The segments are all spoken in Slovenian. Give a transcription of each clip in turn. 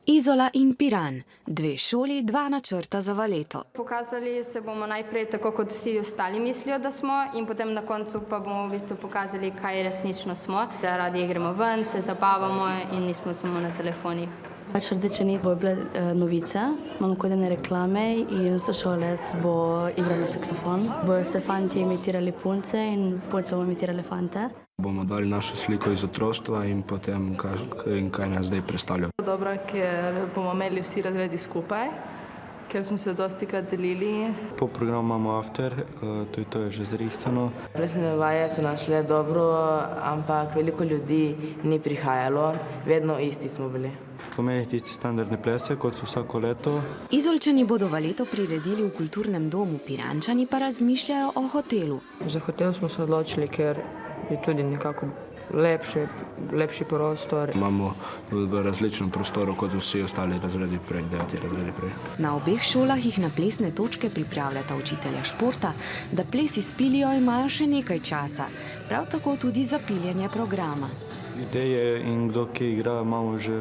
Izola in Piran, dve šoli, dva načrta za valeto. Pokazali se bomo najprej tako, kot vsi ostali mislijo, da smo, in potem na koncu pa bomo v bistvu pokazali, kaj resnično smo. Da radi gremo ven, se zabavamo in nismo samo na telefonih. Rdeče nit bojo bile novice, imamo kodene reklame in sošolec bo igral na saksofon. Bojo se fanti imitirali punce in punce bomo imitirali fante. Bomo dali našo sliko iz otroštva in potem kaj nas zdaj predstavlja. Dobro, ker bomo imeli vsi razredi skupaj, ker smo se dostikrat delili. Po programu imamo after, to je že zrihtano. Plesne vaje so nam šle dobro, ampak veliko ljudi ni prihajalo, vedno isti smo bili. Pomeni tisti standardne plese, kot so vsako leto. Izolčani bodo valeto priredili v kulturnem domu, Pirančani pa razmišljajo o hotelu. Za hotel smo se odločili, ker je tudi nekako lepši prostor. Imamo v različnem prostoru kot vsi ostali razredi prej, 9 razredi prej. Na obeh šolah jih na plesne točke pripravljata učitelja športa, da ples izpilijo, imajo še nekaj časa. Prav tako tudi za piljenje programa. Ideje in kdo ki igra, imamo že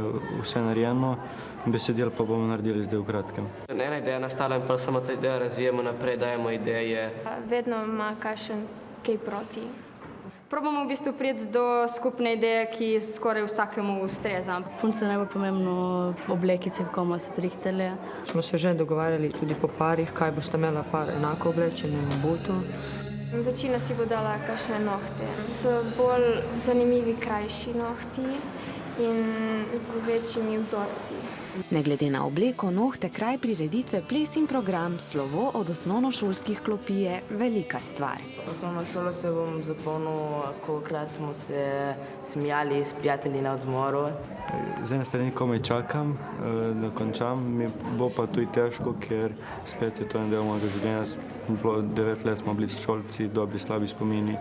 vse narejeno, besedil pa bomo naredili zdaj v kratkem. Ena ideja nastala in pa samo ta ideja razvijemo naprej, dajemo ideje. Vedno ima kakšen kaj proti. Probamo v bistvu priti do skupne ideje, ki skoraj vsakemu ustreza. Punce je najbolj pomembno oblekice, kako bomo se zrihtali. Smo se že dogovarjali tudi po parih, kaj boste imela par enako oblečene na butu. Večina si bo dala kakšne nohte. So bolj zanimivi krajši nohti in z večjimi vzorci. Ne glede na obleko, nohte, kraj prireditve, ples in program, slovo od osnovnošolskih klopi je velika stvar. Osnovno šolo se bom zapomnil, kolikokrat smo se smijali s prijatelji na odmoru. Z ene strani komaj čakam, da končam, mi bo pa tudi težko, ker spet je to en del mojega življenja. 9 let smo bili šolci, dobri, slabi spomini.